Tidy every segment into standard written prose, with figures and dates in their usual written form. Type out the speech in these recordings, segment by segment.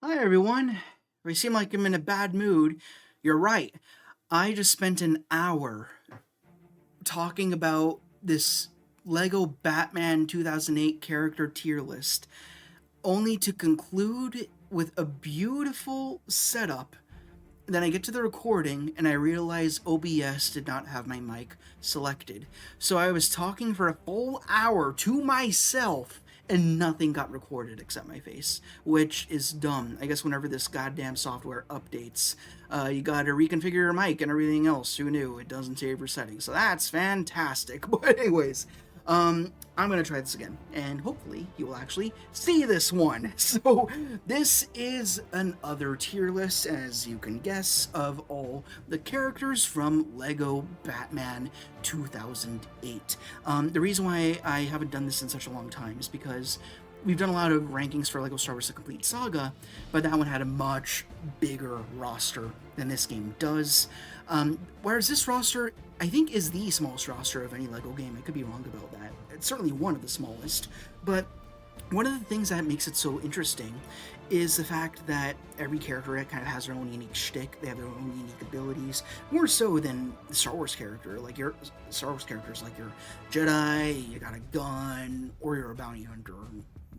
Hi everyone. If I seem like I'm in a bad mood, you're right. I just spent an hour talking about this Lego Batman 2008 character tier list, only to conclude with a beautiful setup. Then I get to the recording and I realize OBS did not have my mic selected. So I was talking for a full hour to myself and nothing got recorded except my face, which is dumb. I guess whenever this goddamn software updates, you gotta reconfigure your mic and everything else. Who knew? It doesn't save your settings. So that's fantastic. But, anyways, I'm gonna try this again, and hopefully you will actually see this one. So this is another tier list, as you can guess, of all the characters from Lego Batman 2008. The reason why I haven't done this in such a long time is because we've done a lot of rankings for Lego Star Wars: The Complete Saga, but that one had a much bigger roster than this game does. Whereas this roster, I think, is the smallest roster of any Lego game. I could be wrong about that. It's certainly one of the smallest, but one of the things that makes it so interesting is the fact that every character kind of has their own unique shtick. They have their own unique abilities, more so than the Star Wars character. Like your Star Wars characters, like your Jedi, you got a gun, or you're a bounty hunter.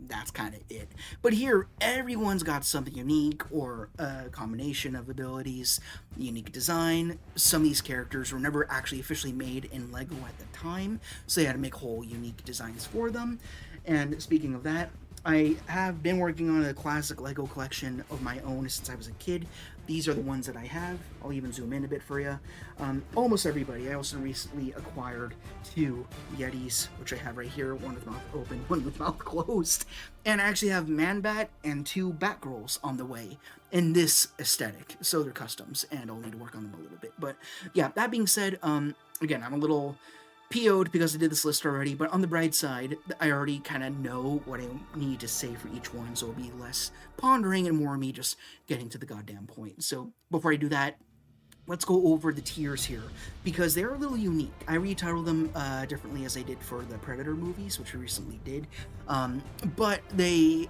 That's kind of it. But here, everyone's got something unique or a combination of abilities, unique design. Some of these characters were never actually officially made in Lego at the time, so they had to make whole unique designs for them. And speaking of that, I have been working on a classic Lego collection of my own since I was a kid. These are the ones that I have. I'll even zoom in a bit for you. Almost everybody. I also recently acquired two Yetis, which I have right here, one with mouth open, one with mouth closed. And I actually have Man-Bat and two Batgirls on the way in this aesthetic. So they're customs, and I'll need to work on them a little bit. But yeah, that being said, again, I'm a little PO'd because I did this list already, but on the bright side, I already kind of know what I need to say for each one, so it'll be less pondering and more me just getting to the goddamn point. So before I do that, let's go over the tiers here, because they're a little unique. I retitled them differently as I did for the Predator movies, which we recently did, but the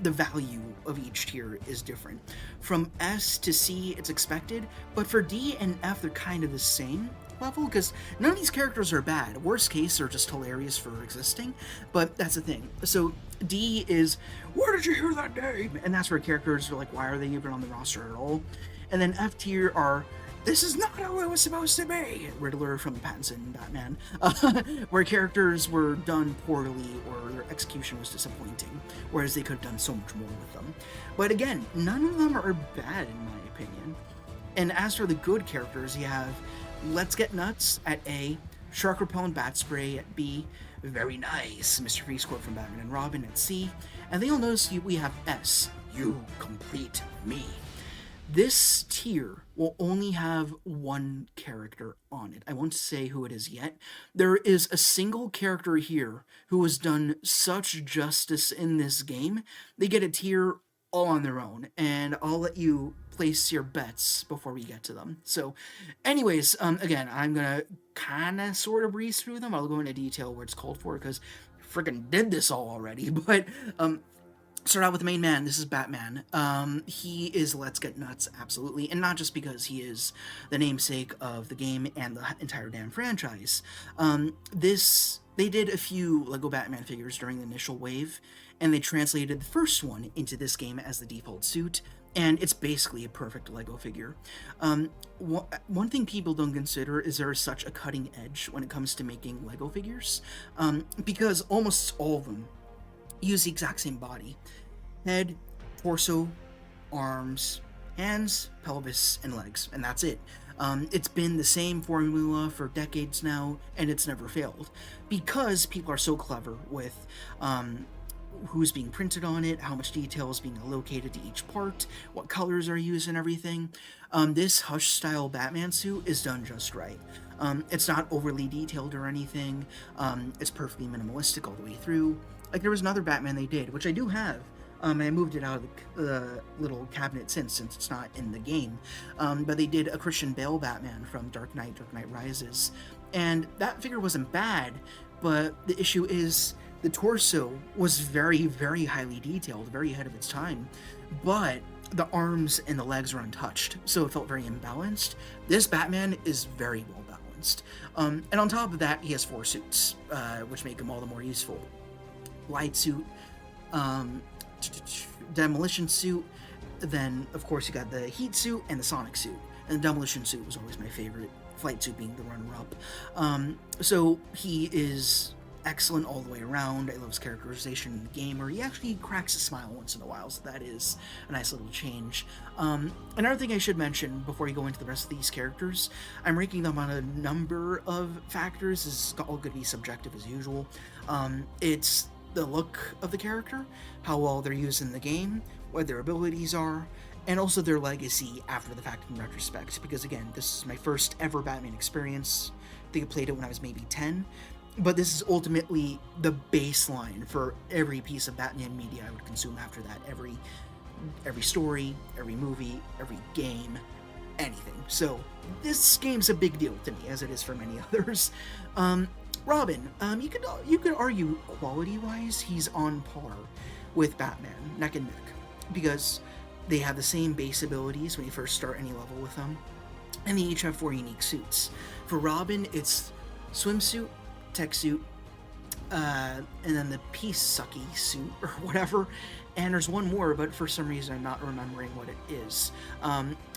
value of each tier is different. From S to C, it's expected, but for D and F, they're kind of the same level, because none of these characters are bad. Worst case, they're just hilarious for existing, but that's the thing. So D is, where did you hear that name? And that's where characters are like, why are they even on the roster at all? And then F tier are, this is not how it was supposed to be. Riddler from Pattinson Batman, where characters were done poorly or their execution was disappointing, whereas they could have done so much more with them. But again, none of them are bad in my opinion. And as for the good characters, you have Let's Get Nuts at A, Shark Repellent Bat Spray at B, Very Nice, Mr. Freeze quote from Batman and Robin at C, and then you'll notice we have S, You Complete Me. This tier will only have one character on it. I won't say who it is yet. There is a single character here who has done such justice in this game. They get a tier all on their own, and I'll let you place your bets before we get to them. So, anyways, again, I'm gonna kind of sort of breeze through them. I'll go into detail where it's called for because freaking did this all already. But start out with the main man. This is Batman. He is Let's Get Nuts, absolutely, and not just because he is the namesake of the game and the entire damn franchise. This they did a few Lego Batman figures during the initial wave, and they translated the first one into this game as the default suit. And it's basically a perfect Lego figure. One thing people don't consider is there is such a cutting edge when it comes to making Lego figures, because almost all of them use the exact same body: head, torso, arms, hands, pelvis, and legs, and that's it. It's been the same formula for decades now, and it's never failed because people are so clever with who's being printed on it, how much detail is being allocated to each part, what colors are used, and everything. This Hush style Batman suit is done just right. It's not overly detailed or anything. It's perfectly minimalistic all the way through. Like, there was another Batman they did, which I do have. And I moved it out of the little cabinet since it's not in the game. But they did a Christian Bale Batman from Dark Knight Rises. And that figure wasn't bad, but the issue is the torso was very, very highly detailed, very ahead of its time. But the arms and the legs are untouched, so it felt very imbalanced. This Batman is very well balanced. And on top of that, he has 4 suits, which make him all the more useful. Light suit, um, demolition suit, then of course you got the heat suit and the sonic suit. And the demolition suit was always my favorite, flight suit being the runner-up. So he is excellent all the way around. I love his characterization in the game, where he actually cracks a smile once in a while, so that is a nice little change. Another thing I should mention before you go into the rest of these characters, I'm ranking them on a number of factors. This is all going to be subjective as usual. It's the look of the character, how well they're used in the game, what their abilities are, and also their legacy after the fact in retrospect. Because again, this is my first ever Batman experience. I think I played it when I was maybe 10. But this is ultimately the baseline for every piece of Batman media I would consume after that. Every story, every movie, every game, anything. So this game's a big deal to me, as it is for many others. Robin, you could argue quality-wise he's on par with Batman, neck and neck, because they have the same base abilities when you first start any level with them, and they each have 4 unique suits. For Robin, it's swimsuit, tech suit, and then the peace sucky suit or whatever, and there's one more, but for some reason I'm not remembering what it is.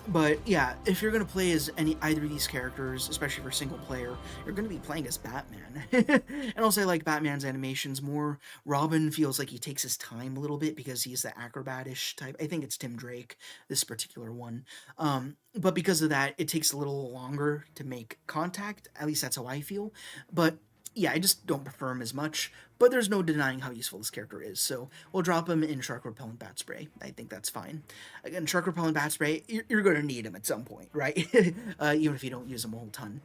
But yeah, if you're going to play as either of these characters, especially for single player, you're going to be playing as Batman. And also I like Batman's animations more. Robin feels like he takes his time a little bit because he's the acrobatish type. I think it's Tim Drake, this particular one. But because of that, it takes a little longer to make contact. At least that's how I feel. But yeah, I just don't prefer him as much, but there's no denying how useful this character is, so we'll drop him in Shark Repellent Bat Spray. I think that's fine. Again, Shark Repellent Bat Spray, you're going to need him at some point, right? Even if you don't use him a whole ton.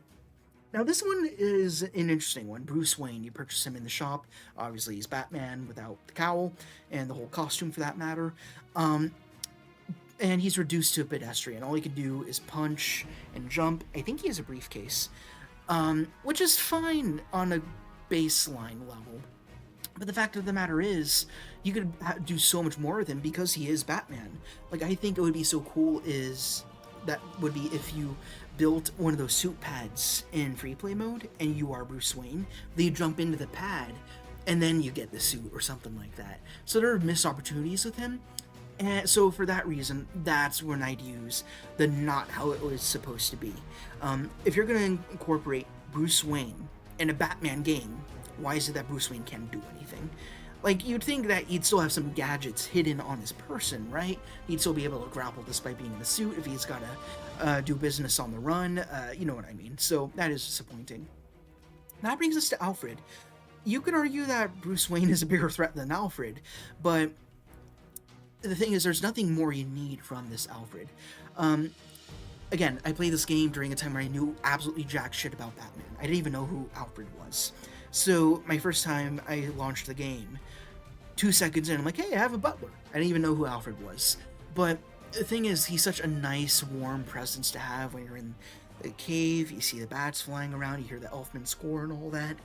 Now, this one is an interesting one. Bruce Wayne, you purchase him in the shop. Obviously, he's Batman without the cowl, and the whole costume for that matter. And he's reduced to a pedestrian. All he can do is punch and jump. I think he has a briefcase. Which is fine on a baseline level. But the fact of the matter is, you could do so much more with him because he is Batman. Like, I think it would be so cool would be if you built one of those suit pads in free play mode and you are Bruce Wayne, then you jump into the pad and then you get the suit or something like that. So there are missed opportunities with him. And so for that reason, that's when I'd use the not how it was supposed to be. If you're going to incorporate Bruce Wayne in a Batman game, why is it that Bruce Wayne can't do anything? Like, you'd think that he'd still have some gadgets hidden on his person, right? He'd still be able to grapple despite being in the suit if he's got to do business on the run. You know what I mean. So that is disappointing. That brings us to Alfred. You could argue that Bruce Wayne is a bigger threat than Alfred, but the thing is, there's nothing more you need from this Alfred. Again, I played this game during a time where I knew absolutely jack shit about Batman. I didn't even know who Alfred was. So my first time I launched the game, 2 seconds in, I'm like, hey, I have a butler. I didn't even know who Alfred was. But the thing is, he's such a nice, warm presence to have when you're in the cave, you see the bats flying around, you hear the Elfman score and all that.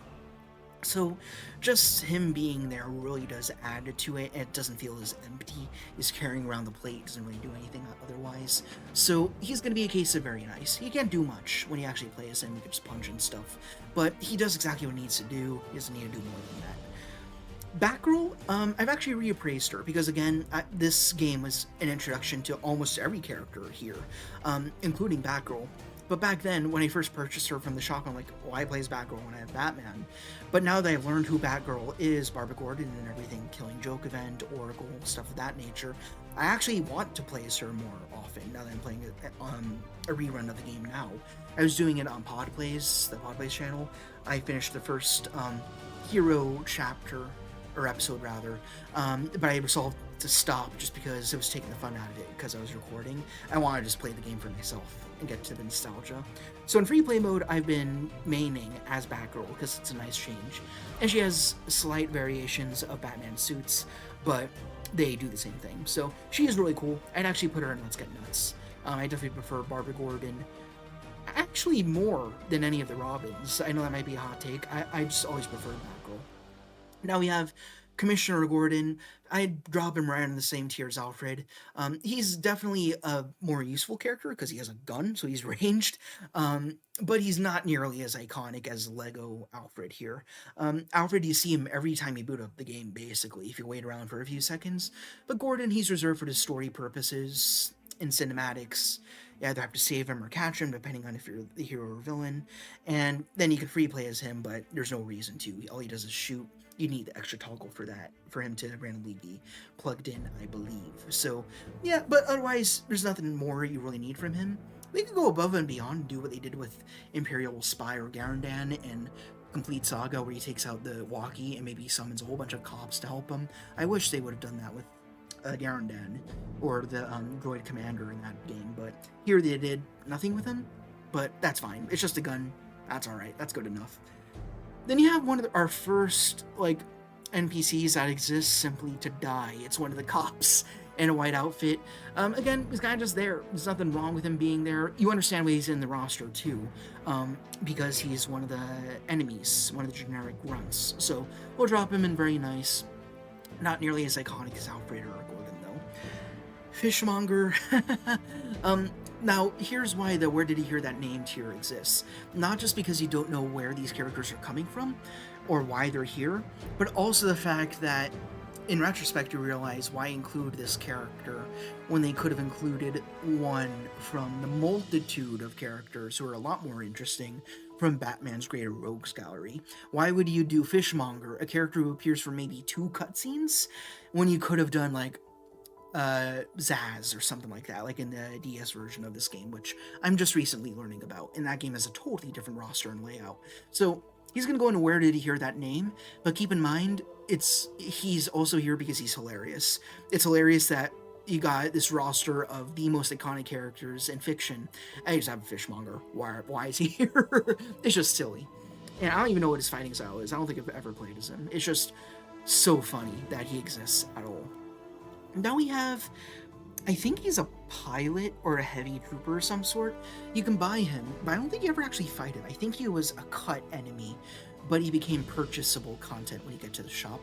So just him being there really does add to it. It doesn't feel as empty. He's carrying around the plate, doesn't really do anything otherwise. So he's going to be a case of very nice. He can't do much when you actually play as him. You can just punch and stuff. But he does exactly what he needs to do. He doesn't need to do more than that. Batgirl, I've actually reappraised her because, again, this game was an introduction to almost every character here, including Batgirl. But back then, when I first purchased her from the shop, I'm like, why play as Batgirl when I have Batman? But now that I've learned who Batgirl is, Barbara Gordon and everything, Killing Joke event, Oracle, stuff of that nature, I actually want to play as her more often now that I'm playing a rerun of the game now. I was doing it on Podplays, the Podplays channel. I finished the first hero chapter, or episode rather, but I resolved to stop just because it was taking the fun out of it because I was recording. I wanted to just play the game for myself and get to the nostalgia. So in free play mode, I've been maining as Batgirl because it's a nice change. And she has slight variations of Batman suits, but they do the same thing. So she is really cool. I'd actually put her in Let's Get Nuts. I definitely prefer Barbara Gordon, actually more than any of the Robins. I know that might be a hot take. I just always preferred Batgirl. Now we have Commissioner Gordon, I'd drop him right in the same tier as Alfred. He's definitely a more useful character because he has a gun, so he's ranged. But he's not nearly as iconic as Lego Alfred here. Alfred, you see him every time you boot up the game, basically, if you wait around for a few seconds. But Gordon, he's reserved for the story purposes. In cinematics, you either have to save him or catch him, depending on if you're the hero or villain. And then you can free play as him, but there's no reason to. All he does is shoot. You need the extra toggle for that, for him to randomly be plugged in, I believe. So, yeah, but otherwise, there's nothing more you really need from him. They could go above and beyond and do what they did with Imperial Spy or Garandan and Complete Saga, where he takes out the walkie and maybe summons a whole bunch of cops to help him. I wish they would have done that with Garandan or the droid commander in that game, but here they did nothing with him, but that's fine. It's just a gun. That's alright. That's good enough. Then you have one of our first, like, NPCs that exists simply to die. It's one of the cops in a white outfit. Again, he's kind of just there. There's nothing wrong with him being there. You understand why he's in the roster, too, because he's one of the enemies, one of the generic grunts. So we'll drop him in very nice. Not nearly as iconic as Alfred or Gordon, though. Fishmonger. Now, here's why the Where Did He Hear That Name tier exists. Not just because you don't know where these characters are coming from, or why they're here, but also the fact that, in retrospect, you realize why include this character when they could have included one from the multitude of characters who are a lot more interesting from Batman's Greater Rogues Gallery. Why would you do Fishmonger, a character who appears for maybe 2 cutscenes, when you could have done, like, Zaz or something like that, like in the DS version of this game, which I'm just recently learning about, and that game has a totally different roster and layout. So he's gonna go into Where Did He Hear That Name, but keep in mind, he's also here because he's hilarious. It's hilarious that you got this roster of the most iconic characters in fiction. I just have a Fishmonger. Why is he here? It's just silly. And I don't even know what his fighting style is. I don't think I've ever played as him. It's just so funny that he exists at all. Now we have, I think he's a pilot or a heavy trooper of some sort. You can buy him, but I don't think you ever actually fight him. I think he was a cut enemy, but he became purchasable content when you get to the shop.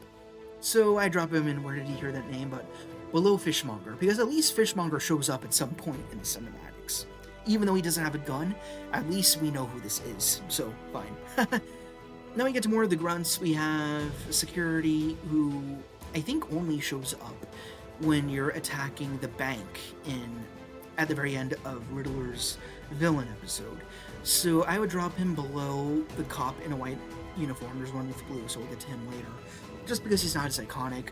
So I drop him in Where Did He Hear That Name, but below Fishmonger, because at least Fishmonger shows up at some point in the cinematics. Even though he doesn't have a gun, at least we know who this is, so fine. Now we get to more of the grunts. We have Security, who I think only shows up when you're attacking the bank at the very end of Riddler's villain episode. So I would drop him below the cop in a white uniform. There's one with blue, so we'll get to him later. Just because he's not as iconic.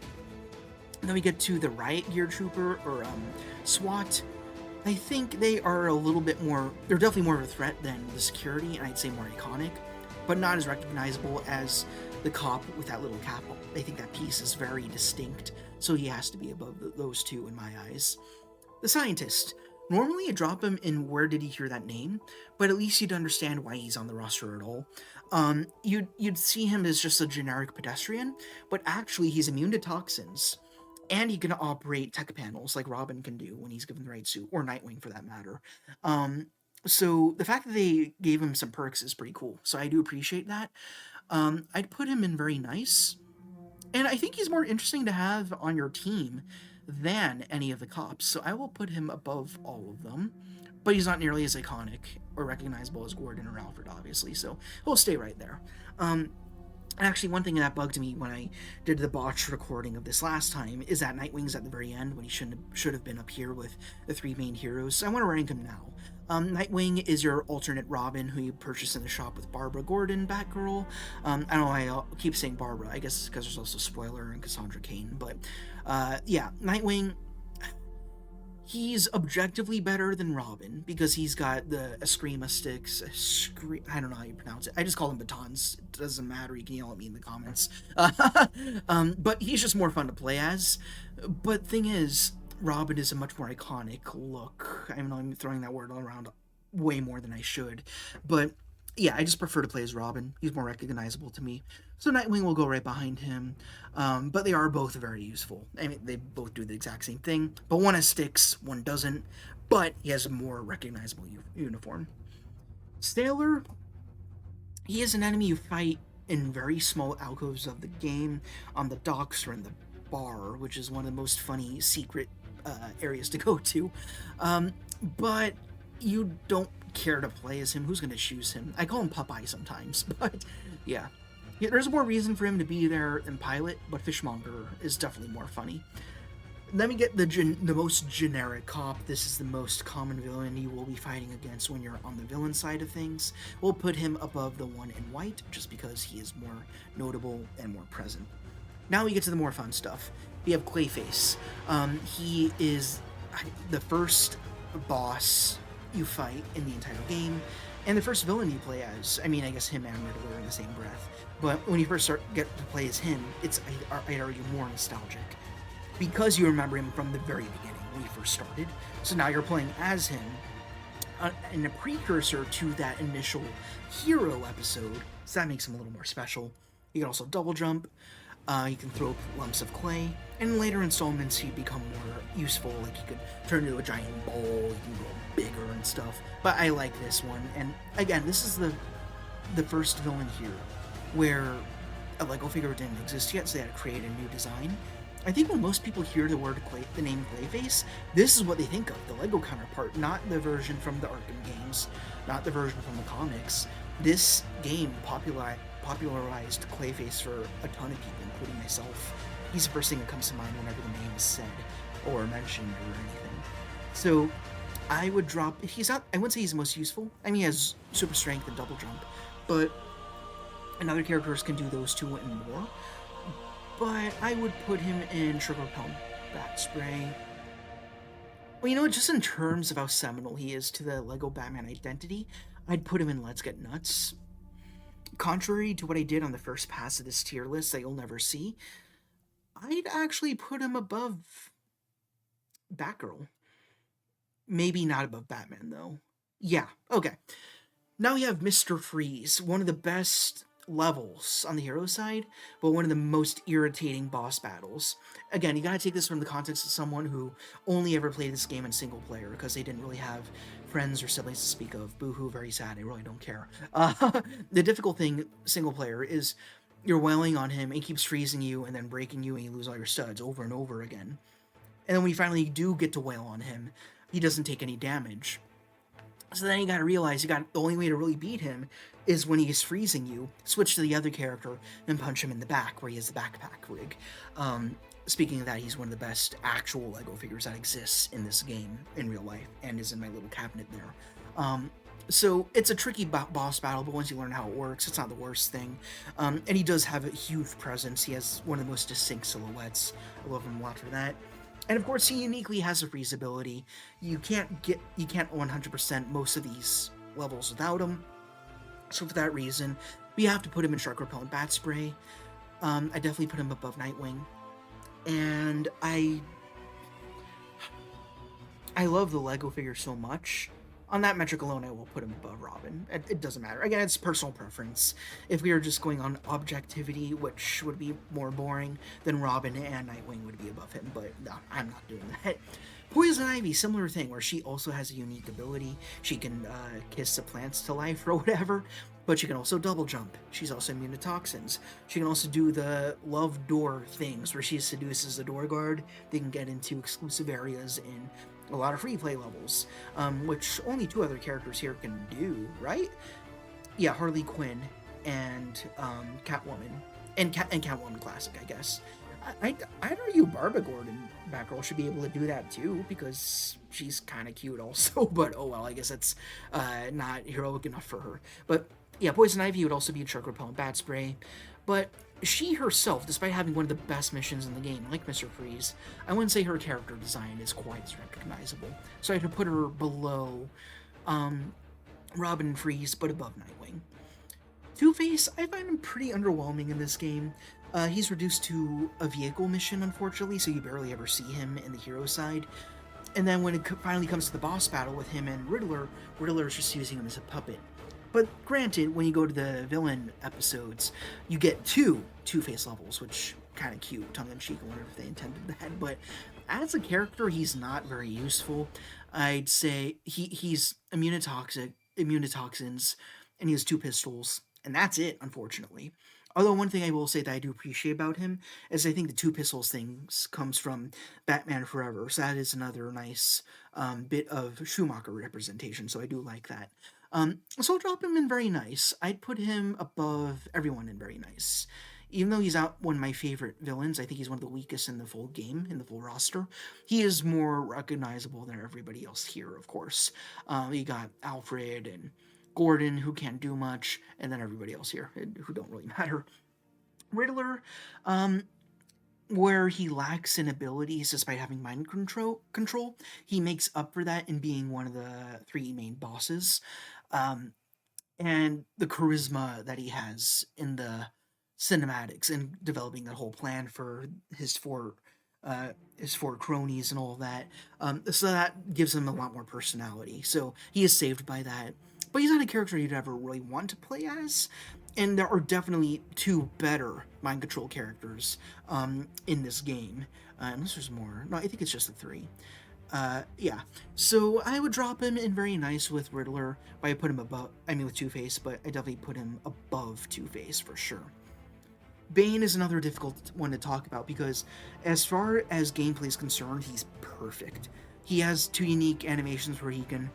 And then we get to the Riot Gear Trooper, or SWAT. I think they are a little bit more, they're definitely more of a threat than the Security, and I'd say more iconic, but not as recognizable as the cop with that little cap. I think that piece is very distinct, so he has to be above those two in my eyes. The Scientist. Normally I drop him in Where Did He Hear That Name, but at least you'd understand why he's on the roster at all. You'd see him as just a generic pedestrian, but actually he's immune to toxins, and he can operate tech panels like Robin can do when he's given the right suit, or Nightwing for that matter. So the fact that they gave him some perks is pretty cool, so I do appreciate that. I'd put him in very nice, and I think he's more interesting to have on your team than any of the cops, so I will put him above all of them, but he's not nearly as iconic or recognizable as Gordon or Alfred, obviously, so he'll stay right there. Actually, one thing that bugged me when I did the botched recording of this last time is that Nightwing's at the very end when he should have been up here with the 3 main heroes, so I want to rank him now. Nightwing is your alternate Robin who you purchase in the shop with Barbara Gordon, Batgirl. I don't know why I keep saying Barbara. I guess it's because there's also Spoiler and Cassandra Cain. But yeah, Nightwing, he's objectively better than Robin because he's got the Eskrima sticks. I don't know how you pronounce it. I just call them batons. It doesn't matter. You can yell at me in the comments. But he's just more fun to play as. But thing is, Robin is a much more iconic look. I know I'm throwing that word around way more than I should. But yeah, I just prefer to play as Robin. He's more recognizable to me. So Nightwing will go right behind him. But they are both very useful. I mean, they both do the exact same thing. But one has sticks, one doesn't. But he has a more recognizable uniform. Sailor, he is an enemy you fight in very small alcoves of the game, on the docks or in the bar, which is one of the most funny secret areas to go to. Um, but you don't care to play as him. Who's going to choose him? I call him Popeye sometimes, but yeah. Yeah, there's more reason for him to be there than Pilot, but Fishmonger is definitely more funny. Let me get the most generic cop. This is the most common villain you will be fighting against when you're on the villain side of things. We'll put him above the one in white, just because he is more notable and more present. Now we get to the more fun stuff. We have Clayface. He is the first boss you fight in the entire game, and the first villain you play as. I mean, I guess him and Riddler in the same breath. But when you first get to play as him, it's, I'd argue, more nostalgic because you remember him from the very beginning when he first started. So now you're playing as him, in a precursor to that initial hero episode, so that makes him a little more special. You can also double jump, you can throw lumps of clay, and in later installments he become more useful, like he could turn into a giant bowl, he can grow bigger and stuff. But I like this one, and again, this is the first villain here where a Lego figure didn't exist yet, so they had to create a new design. I think when most people hear the name Clayface, this is what they think of, the Lego counterpart, not the version from the Arkham games, not the version from the comics. This game popularized Clayface for a ton of people, including myself. He's the first thing that comes to mind whenever the name is said or mentioned or anything. So I would drop, I wouldn't say he's the most useful. I mean, he has super strength and double jump, but and other characters can do those two and more. But I would put him in Sugar Plum Bat Spray. Well, you know, just in terms of how seminal he is to the Lego Batman identity, I'd put him in Let's Get Nuts. Contrary to what I did on the first pass of this tier list that you'll never see, I'd actually put him above Batgirl. Maybe not above Batman, though. Yeah, okay. Now we have Mr. Freeze, one of the best levels on the hero side, but one of the most irritating boss battles. Again, you gotta take this from the context of someone who only ever played this game in single player because they didn't really have friends or siblings to speak of. Boo-hoo, very sad, I really don't care. The difficult thing, single player, is you're wailing on him, and he keeps freezing you and then breaking you and you lose all your studs over and over again. And then when you finally do get to wail on him, he doesn't take any damage. So then you gotta realize the only way to really beat him is when he is freezing you, switch to the other character and punch him in the back where he has the backpack rig. Speaking of that, he's one of the best actual Lego figures that exists in this game in real life and is in my little cabinet there. So it's a tricky boss battle, but once you learn how it works, it's not the worst thing. And he does have a huge presence. He has one of the most distinct silhouettes. I love him a lot for that. And of course, he uniquely has a freeze ability. You can't 100% most of these levels without him. So for that reason, we have to put him in Shark Repellent Bat Spray. I definitely put him above Nightwing. And I love the Lego figure so much. On that metric alone, I will put him above Robin. It doesn't matter. Again, it's personal preference. If we are just going on objectivity, which would be more boring, then Robin and Nightwing would be above him. But no, I'm not doing that. Poison Ivy, similar thing, where she also has a unique ability. She can kiss the plants to life or whatever, but she can also double jump. She's also immune to toxins. She can also do the love door things, where she seduces the door guard. They can get into exclusive areas in a lot of free play levels, which only two other characters here can do, right? Yeah, Harley Quinn and Catwoman, and Catwoman Classic, I guess. I'd argue Barbara Gordon Batgirl should be able to do that too, because she's kind of cute also, but oh well, I guess that's not heroic enough for her. But yeah, Poison Ivy would also be a Shark Repellent Bat Spray, but she herself, despite having one of the best missions in the game, like Mr. Freeze, I wouldn't say her character design is quite as recognizable. So I had to put her below Robin and Freeze, but above Nightwing. Two-Face, I find him pretty underwhelming in this game. He's reduced to a vehicle mission, unfortunately, so you barely ever see him in the hero side. And then when it finally comes to the boss battle with him and Riddler, Riddler's just using him as a puppet. But granted, when you go to the villain episodes, you get two Two-Face levels, which kind of cute, tongue-in-cheek. I wonder if they intended that. But as a character, he's not very useful. I'd say he's immune to toxins, and he has two pistols, and that's it, unfortunately. Although one thing I will say that I do appreciate about him is I think the two pistols things comes from Batman Forever, so that is another nice bit of Schumacher representation. So I do like that. So I'll drop him in very nice. I'd put him above everyone in very nice. Even though he's not one of my favorite villains, I think he's one of the weakest in the full game, in the full roster. He is more recognizable than everybody else here, of course. You got Alfred and Gordon, who can't do much, and then everybody else here, who don't really matter. Riddler, um, where he lacks in abilities despite having mind control, he makes up for that in being one of the three main bosses. Um, and the charisma that he has in the cinematics and developing that whole plan for his four cronies and all of that. So that gives him a lot more personality. So he is saved by that. But he's not a character you'd ever really want to play as. And there are definitely two better mind control characters in this game. Unless there's more. No, I think it's just the three. Yeah. So I would drop him in very nice with Riddler, but I put him above, I mean with Two-Face, but I definitely put him above Two-Face for sure. Bane is another difficult one to talk about because as far as gameplay is concerned, he's perfect. He has two unique animations where he can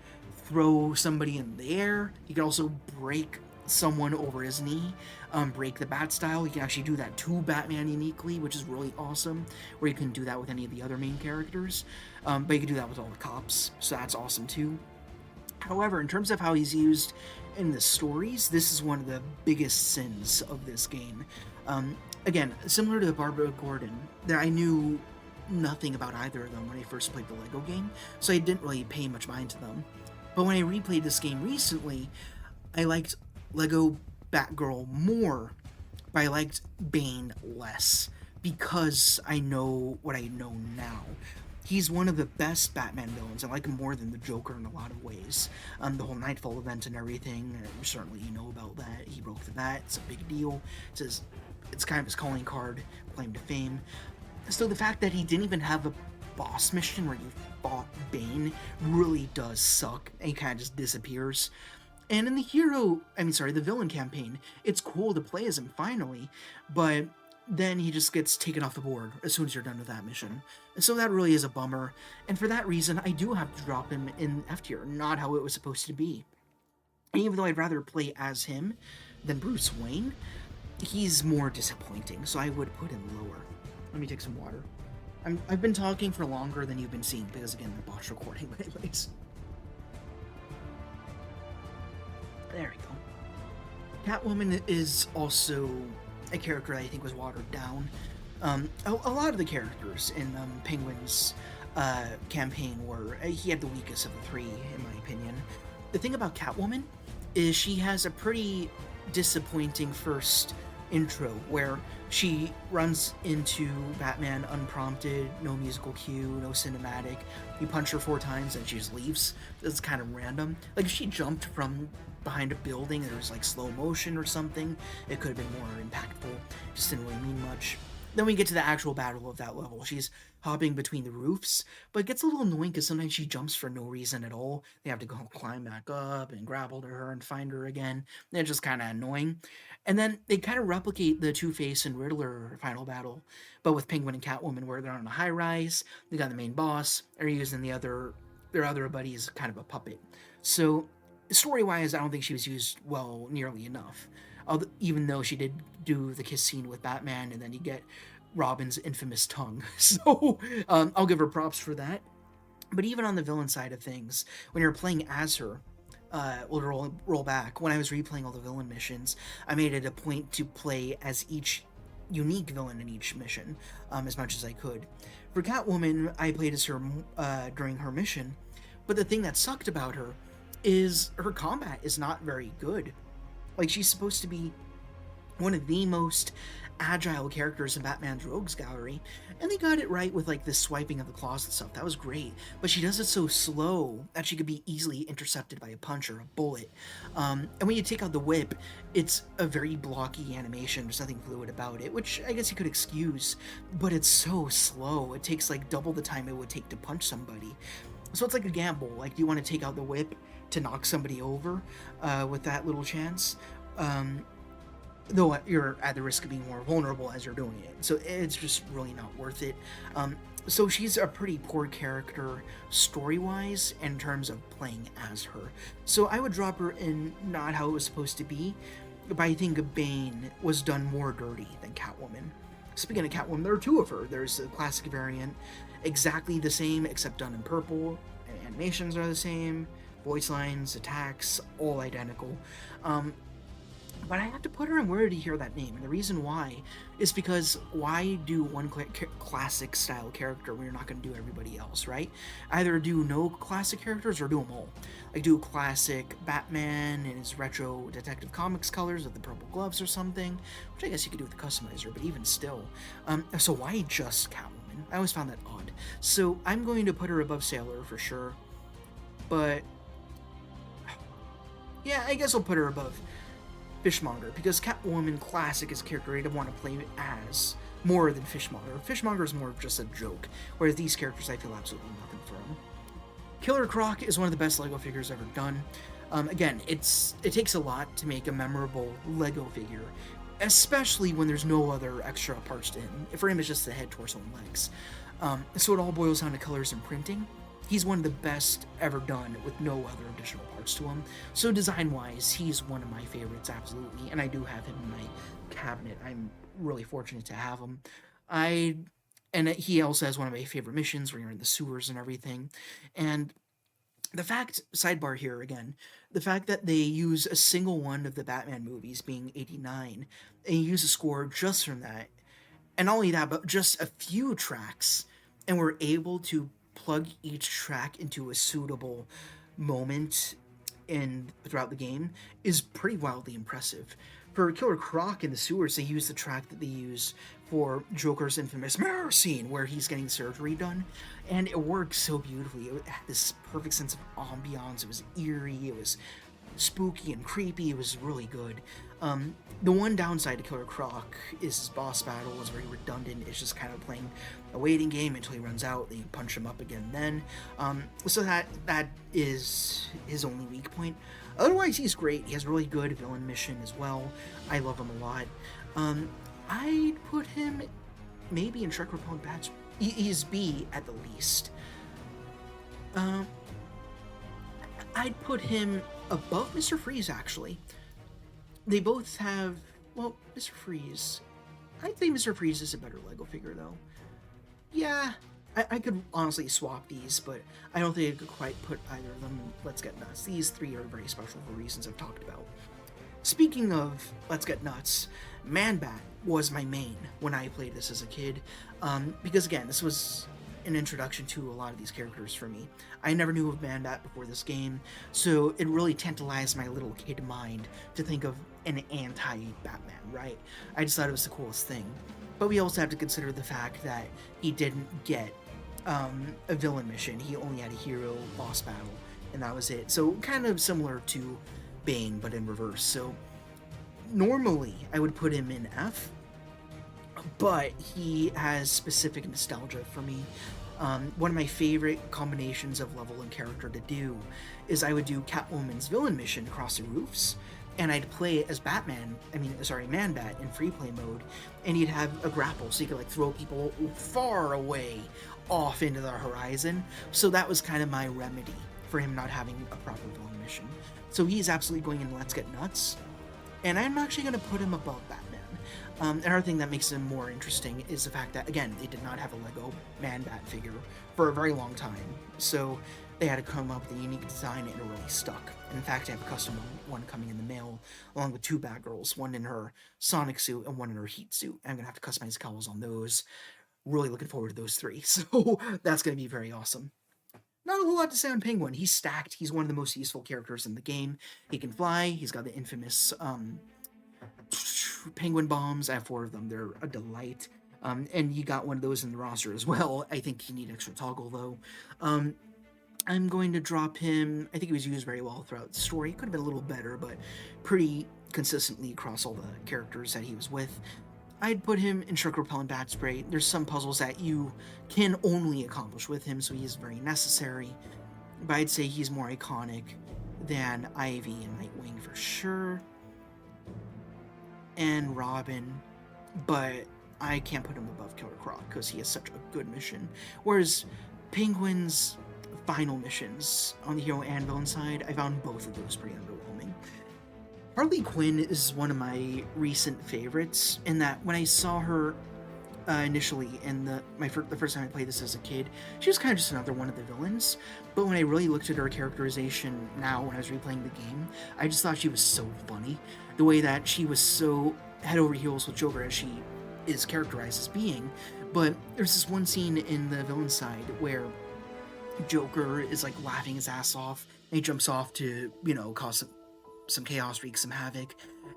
throw somebody in the air. He can also break someone over his knee, break the bat style. He can actually do that to Batman uniquely, which is really awesome, where you can do that with any of the other main characters. But you can do that with all the cops, so that's awesome too. However, in terms of how he's used in the stories, this is one of the biggest sins of this game. Again, similar to Barbara Gordon, that I knew nothing about either of them when I first played the Lego game, so I didn't really pay much mind to them. But when I replayed this game recently, I liked Lego Batgirl more, but I liked Bane less because I know what I know now. He's one of the best Batman villains. I like him more than the Joker in a lot of ways. The whole Nightfall event and everything, certainly you know about that. He broke the bat. It's a big deal. It's kind of his calling card, claim to fame. So the fact that he didn't even have a boss mission where you fought Bane really does suck. And he kind of just disappears. And in the villain campaign, it's cool to play as him finally, but then he just gets taken off the board as soon as you're done with that mission. And so that really is a bummer. And for that reason, I do have to drop him in F tier, not how it was supposed to be. And even though I'd rather play as him than Bruce Wayne, he's more disappointing, so I would put him lower. Let me take some water. I've been talking for longer than you've been seeing because, again, the botch recording, but anyways. There we go. Catwoman is also a character I think was watered down. A lot of the characters in Penguin's campaign he had the weakest of the three, in my opinion. The thing about Catwoman is she has a pretty disappointing first intro where she runs into Batman unprompted, no musical cue, no cinematic. You punch her 4 times and she just leaves. It's kind of random. Like if she jumped from behind a building and there was like slow motion or something, it could have been more impactful. Just didn't really mean much. Then we get to the actual battle of that level. She's hopping between the roofs, but it gets a little annoying because sometimes she jumps for no reason at all. They have to go climb back up and grapple to her and find her again. They're just kind of annoying. And then they kind of replicate the Two-Face and Riddler final battle, but with Penguin and Catwoman, where they're on a high rise. They got the main boss. They're using their other buddy as kind of a puppet. So story-wise, I don't think she was used well nearly enough. Even though she did do the kiss scene with Batman, and then you get Robin's infamous tongue. So I'll give her props for that. But even on the villain side of things, when you're playing as her, we'll roll back. When I was replaying all the villain missions, I made it a point to play as each unique villain in each mission, as much as I could. For Catwoman, I played as her during her mission, but the thing that sucked about her is her combat is not very good. Like, she's supposed to be one of the most agile characters in Batman's Rogues Gallery, and they got it right with, like, the swiping of the claws and stuff. That was great, but she does it so slow that she could be easily intercepted by a punch or a bullet. And when you take out the whip, it's a very blocky animation. There's nothing fluid about it, which I guess you could excuse, but it's so slow. It takes, like, double the time it would take to punch somebody. So it's like a gamble. Like, do you want to take out the whip to knock somebody over with that little chance? though you're at the risk of being more vulnerable as you're doing it. So it's just really not worth it. So she's a pretty poor character story-wise in terms of playing as her. So I would drop her in not how it was supposed to be, but I think Bane was done more dirty than Catwoman. Speaking of Catwoman, there are two of her. There's a classic variant, exactly the same except done in purple. Animations are the same, voice lines, attacks, all identical. But I have to put her in where to hear that name, and the reason why is because why do one classic style character when you're not going to do everybody else, right? Either do no classic characters or do them all. Like do classic Batman in his retro Detective Comics colors with the purple gloves or something, which I guess you could do with the customizer, but even still. So why just Catwoman? I always found that odd. So I'm going to put her above Sailor for sure, but yeah, I guess I'll put her above Fishmonger, because Catwoman Classic is a character I'd want to play as more than Fishmonger. Fishmonger is more of just a joke, whereas these characters I feel absolutely nothing for them. Killer Croc is one of the best LEGO figures ever done. Again, it takes a lot to make a memorable LEGO figure, especially when there's no other extra parts to him. For him, it's just the head, torso, and legs. So it all boils down to colors and printing. He's one of the best ever done with no other additional parts to him. So design-wise, he's one of my favorites, absolutely. And I do have him in my cabinet. I'm really fortunate to have him. And he also has one of my favorite missions where you're in the sewers and everything. And the fact, sidebar here again, the fact that they use a single one of the Batman movies, being 89, and use a score just from that, and not only that, but just a few tracks, and we're able to plug each track into a suitable moment throughout the game is pretty wildly impressive. For Killer Croc in the sewers, they use the track that they use for Joker's infamous mirror scene where he's getting surgery done, and it works so beautifully. It had this perfect sense of ambiance. It was eerie, it was spooky and creepy. It was really good. The one downside to Killer Croc is his boss battle is very redundant. It's just kind of playing a waiting game until he runs out. Then you punch him up again. Then, so that is his only weak point. Otherwise, he's great. He has really good villain mission as well. I love him a lot. I'd put him maybe in Shrek Repellent Bats. He's B at the least. I'd put him above Mr. Freeze, actually. They both have, well, Mr. Freeze. I think Mr. Freeze is a better LEGO figure, though. Yeah, I could honestly swap these, but I don't think I could quite put either of them in Let's Get Nuts. These three are very special for reasons I've talked about. Speaking of Let's Get Nuts, Man-Bat was my main when I played this as a kid, because again, this was an introduction to a lot of these characters for me. I never knew of Man-Bat before this game, so it really tantalized my little kid mind to think of an anti-Batman, right? I just thought it was the coolest thing. But we also have to consider the fact that he didn't get a villain mission. He only had a hero boss battle, and that was it. So kind of similar to Bane, but in reverse. So normally I would put him in F, but he has specific nostalgia for me. One of my favorite combinations of level and character to do is I would do Catwoman's villain mission across the roofs, and I'd play it as Man-Bat in free play mode, and he'd have a grapple, so you could like throw people far away off into the horizon. So that was kind of my remedy for him not having a proper villain mission. So he's absolutely going in Let's Get Nuts, and I'm actually going to put him above Batman. Another thing that makes him more interesting is the fact that, again, they did not have a LEGO Man-Bat figure for a very long time, so they had to come up with a unique design, and it really stuck. In fact, I have a custom one coming in the mail, along with two Batgirls, one in her Sonic suit and one in her Heat suit. I'm going to have to customize cowls on those. Really looking forward to those three, so that's going to be very awesome. Not a whole lot to say on Penguin. He's stacked. He's one of the most useful characters in the game. He can fly. He's got the infamous penguin bombs. I have 4 of them. They're a delight. And you got one of those in the roster as well. I think you need extra toggle, though. I'm going to drop him. I think he was used very well throughout the story. Could have been a little better, but pretty consistently across all the characters that he was with. I'd put him in Shrek Repellent Bat Spray. There's some puzzles that you can only accomplish with him, so he is very necessary. But I'd say he's more iconic than Ivy and Nightwing for sure. and Robin, but I can't put him above Killer Croc because he has such a good mission. Whereas Penguin's final missions on the hero and villain side, I found both of those pretty underwhelming. Harley Quinn is one of my recent favorites in that when I saw her initially in the first time I played this as a kid, she was kind of just another one of the villains. But when I really looked at her characterization now when I was replaying the game, I just thought she was so funny. The way that she was so head over heels with Joker as she is characterized as being. But there's this one scene in the villain side where Joker is like laughing his ass off and he jumps off to, cause some chaos, wreak some havoc.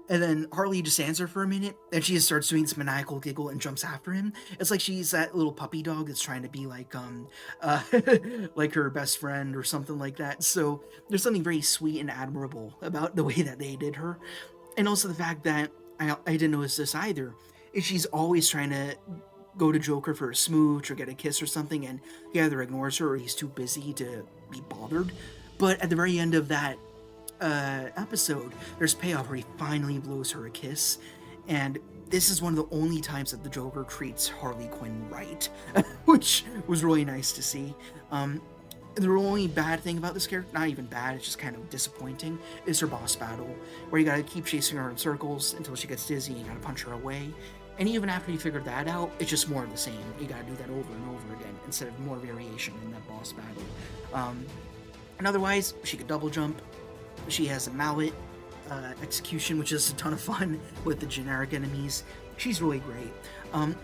And then Harley just stands there for a minute, and she just starts doing this maniacal giggle and jumps after him. It's like she's that little puppy dog that's trying to be like, like her best friend or something like that. So there's something very sweet and admirable about the way that they did her. And also the fact that, I didn't notice this either, is she's always trying to go to Joker for a smooch or get a kiss or something, and he either ignores her or he's too busy to be bothered. But at the very end of that episode, there's payoff where he finally blows her a kiss, and this is one of the only times that the Joker treats Harley Quinn right, which was really nice to see. The only bad thing about this character, not even bad, it's just kind of disappointing, is her boss battle, where you gotta keep chasing her in circles until she gets dizzy and you gotta punch her away. And even after you figure that out, it's just more of the same. You gotta do that over and over again instead of more variation in that boss battle. And otherwise, she could double jump. She has a mallet execution, which is a ton of fun with the generic enemies. She's really great.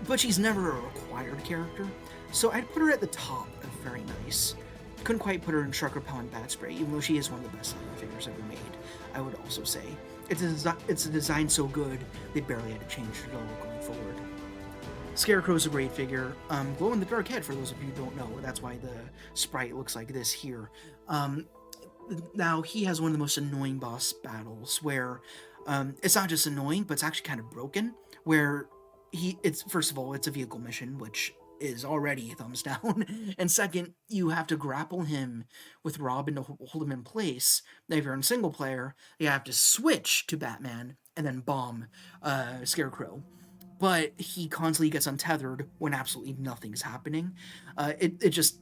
But she's never a required character, so I'd put her at the top of very nice. Couldn't quite put her in Shark Repellent Bat Spray, even though she is one of the best Lego figures ever made, I would also say. It's a design so good, they barely had to change it at all going forward. Scarecrow's a great figure. Glow-in-the-dark head, for those of you who don't know. That's why the sprite looks like this here. Now, he has one of the most annoying boss battles where it's not just annoying, but it's actually kind of broken, where first of all, it's a vehicle mission, which is already thumbs down, and second, you have to grapple him with Robin to hold him in place. Now, if you're in single player, you have to switch to Batman and then bomb Scarecrow. But he constantly gets untethered when absolutely nothing's happening. It just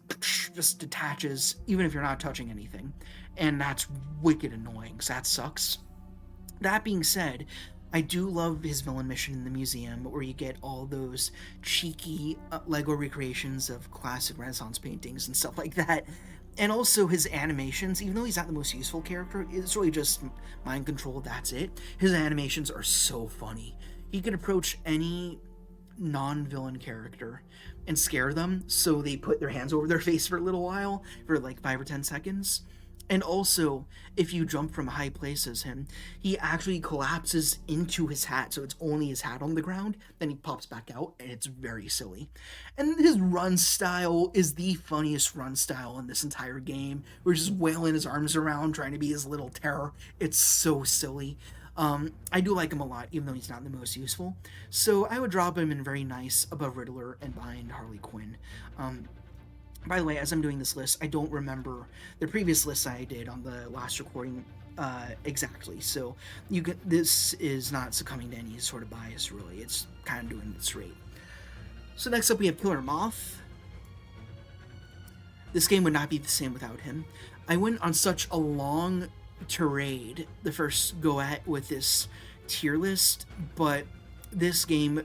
detaches, even if you're not touching anything. And that's wicked annoying, so that sucks. That being said, I do love his villain mission in the museum, where you get all those cheeky Lego recreations of classic Renaissance paintings and stuff like that. And also his animations, even though he's not the most useful character, it's really just mind control, that's it. His animations are so funny. He can approach any non-villain character and scare them, so they put their hands over their face for a little while, for like 5 or 10 seconds. And also, if you jump from a high place as him, he actually collapses into his hat, so it's only his hat on the ground, then he pops back out, and it's very silly. And his run style is the funniest run style in this entire game. We're just wailing his arms around, trying to be his little terror. It's so silly. I do like him a lot, even though he's not the most useful. So I would drop him in very nice above Riddler and behind Harley Quinn. By the way, as I'm doing this list, I don't remember the previous list I did on the last recording exactly. So this is not succumbing to any sort of bias, really. It's kind of doing it straight. So next up we have Killer Moth. This game would not be the same without him. I went on such a long tirade the first go at with this tier list, but this game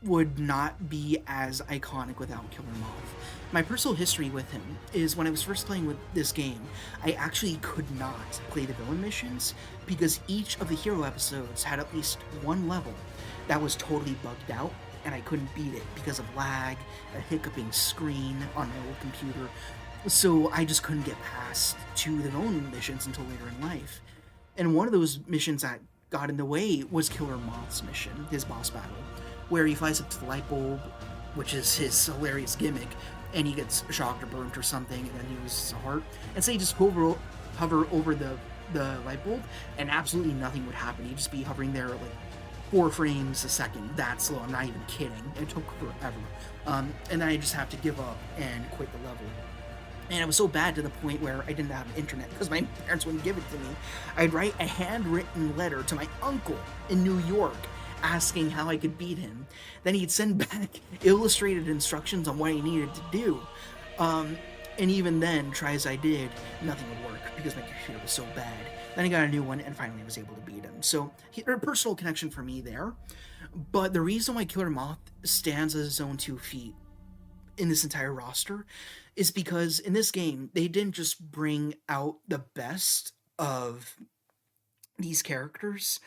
would not be as iconic without Killer Moth. My personal history with him is when I was first playing with this game, I actually could not play the villain missions because each of the hero episodes had at least one level that was totally bugged out, and I couldn't beat it because of lag, a hiccuping screen on my old computer. So I just couldn't get past to the villain missions until later in life. And one of those missions that got in the way was Killer Moth's mission, his boss battle, where he flies up to the light bulb, which is his hilarious gimmick, and he gets shocked or burnt or something, and then he loses a heart. And so he just hover over the light bulb, and absolutely nothing would happen. He'd just be hovering there like 4 frames a second. That slow, I'm not even kidding. It took forever. And then I just have to give up and quit the level. And it was so bad to the point where I didn't have internet because my parents wouldn't give it to me. I'd write a handwritten letter to my uncle in New York asking how I could beat him. Then he'd send back illustrated instructions on what he needed to do. Um, and even then, try as I did, nothing would work because my computer was so bad. Then I got a new one and finally was able to beat him. So, a personal connection for me there. But the reason why Killer Moth stands as his own 2 feet in this entire roster is because in this game, they didn't just bring out the best of these characters.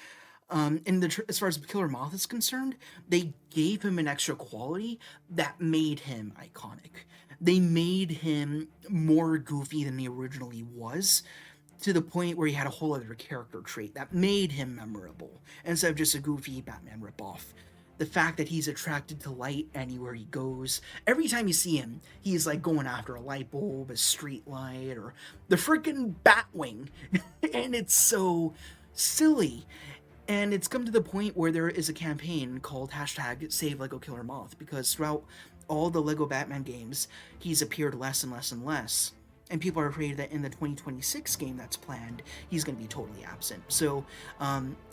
As far as Killer Moth is concerned, they gave him an extra quality that made him iconic. They made him more goofy than he originally was, to the point where he had a whole other character trait that made him memorable instead of just a goofy Batman ripoff. The fact that he's attracted to light anywhere he goes. Every time you see him, he's like going after a light bulb, a street light, or the freaking Batwing. And it's so silly. And it's come to the point where there is a campaign called hashtag Save Lego Killer Moth, because throughout all the Lego Batman games, he's appeared less and less and less. And people are afraid that in the 2026 game that's planned, he's going to be totally absent. So,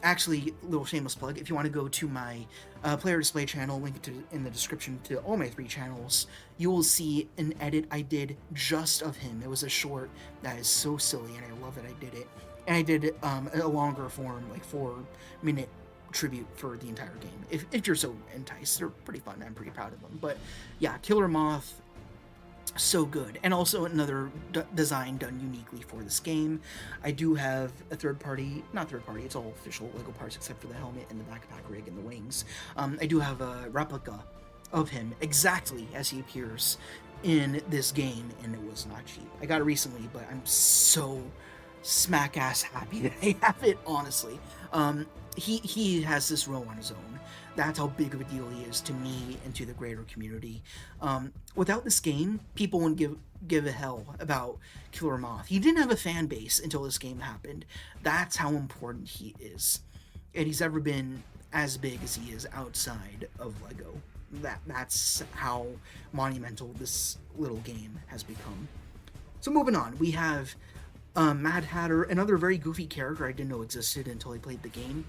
actually, little shameless plug, if you want to go to my player display channel, link to in the description to all my 3 channels, you will see an edit I did just of him. It was a short that is so silly, and I love that I did it. And I did a longer form, like 4-minute tribute for the entire game. If you're so enticed, they're pretty fun. I'm pretty proud of them. But yeah, Killer Moth, so good. And also another design done uniquely for this game. I do have a not third party, it's all official Lego parts except for the helmet and the backpack rig and the wings. I do have a replica of him exactly as he appears in this game, and it was not cheap. I got it recently, but I'm so smack ass happy that I have it, honestly. He has this role on his own. That's how big of a deal he is to me and to the greater community. Without this game, people wouldn't give a hell about Killer Moth. He didn't have a fan base until this game happened. That's how important he is. And he's ever been as big as he is outside of Lego. That's how monumental this little game has become. So moving on, we have Mad Hatter, another very goofy character I didn't know existed until I played the game.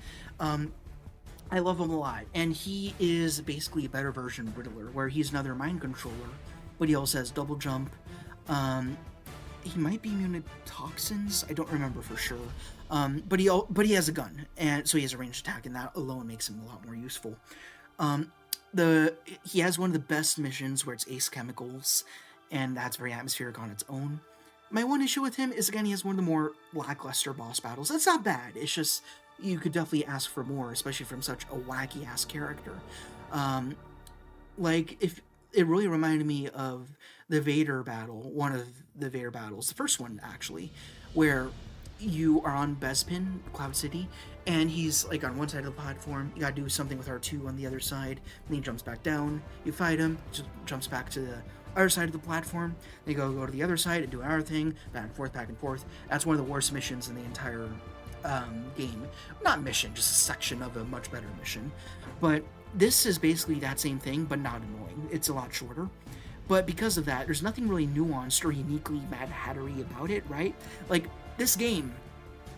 I love him a lot, and he is basically a better version of Riddler, where he's another mind controller, but he also has double jump. He might be immune to toxins. I don't remember for sure. But he has a gun, and so he has a ranged attack, and that alone makes him a lot more useful. He has one of the best missions where it's Ace Chemicals, and that's very atmospheric on its own. My one issue with him is, again, he has one of the more lackluster boss battles. That's not bad. It's just, you could definitely ask for more, especially from such a wacky-ass character. If it really reminded me of the Vader battle, one of the Vader battles, the first one, actually, where you are on Bespin, Cloud City, and he's, like, on one side of the platform, you gotta do something with R2 on the other side, and he jumps back down, you fight him, just jumps back to the other side of the platform, they go to the other side and do another thing, back and forth. That's one of the worst missions in the entire game. Not mission, just a section of a much better mission. But this is basically that same thing, but not annoying. It's a lot shorter. But because of that, there's nothing really nuanced or uniquely Mad Hattery about it, right? Like, this game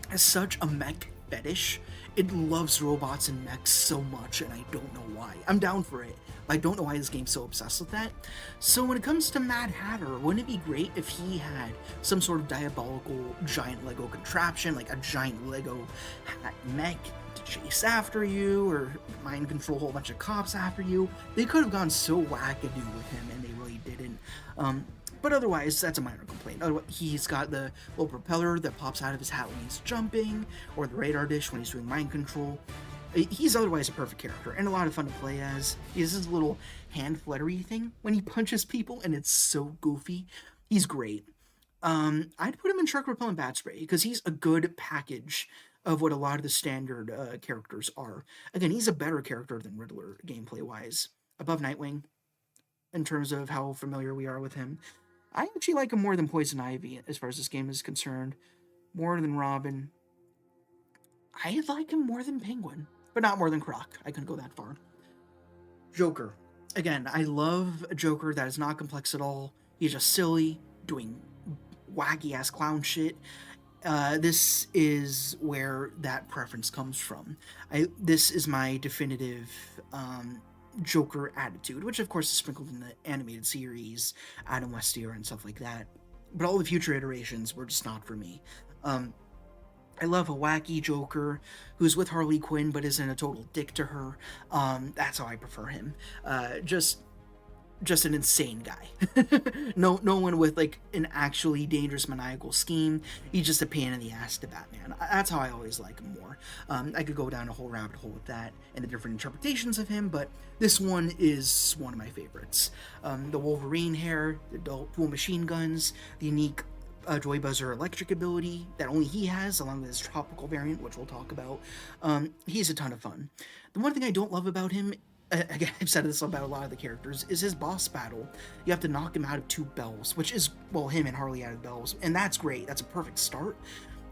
has such a mech fetish. It loves robots and mechs so much, and I don't know why. I'm down for it, but I don't know why this game's so obsessed with that. So when it comes to Mad Hatter, wouldn't it be great if he had some sort of diabolical giant Lego contraption, like a giant Lego hat mech to chase after you, or mind control a whole bunch of cops after you? They could have gone so wackadoo with him, and they really didn't. But otherwise, that's a minor complaint. He's got the little propeller that pops out of his hat when he's jumping, or the radar dish when he's doing mind control. He's otherwise a perfect character, and a lot of fun to play as. He has this little hand fluttery thing when he punches people, and it's so goofy. He's great. I'd put him in Shark Repellent Bat Spray, because he's a good package of what a lot of the standard characters are. Again, he's a better character than Riddler, gameplay-wise. Above Nightwing, in terms of how familiar we are with him. I actually like him more than Poison Ivy, as far as this game is concerned. More than Robin. I like him more than Penguin, but not more than Croc. I couldn't go that far. Joker. Again, I love a Joker that is not complex at all. He's just silly, doing wacky-ass clown shit. This is where that preference comes from. This is my definitive Joker attitude, which of course is sprinkled in the animated series, Adam West era, and stuff like that. But all the future iterations were just not for me. Um, I love a wacky Joker who's with Harley Quinn but isn't a total dick to her. That's how I prefer him. Just an insane guy. No one with like an actually dangerous maniacal scheme. He's just a pain in the ass to Batman. That's how I always like him more. I could go down a whole rabbit hole with that and the different interpretations of him, but this one is one of my favorites. The Wolverine hair, the dual machine guns, the unique Joy Buzzer electric ability that only he has, along with his tropical variant, which we'll talk about. He's a ton of fun. The one thing I don't love about him, again, I've said this about a lot of the characters, is his boss battle. You have to knock him out of 2 bells, which is, well, him and Harley out of bells, and that's great. That's a perfect start.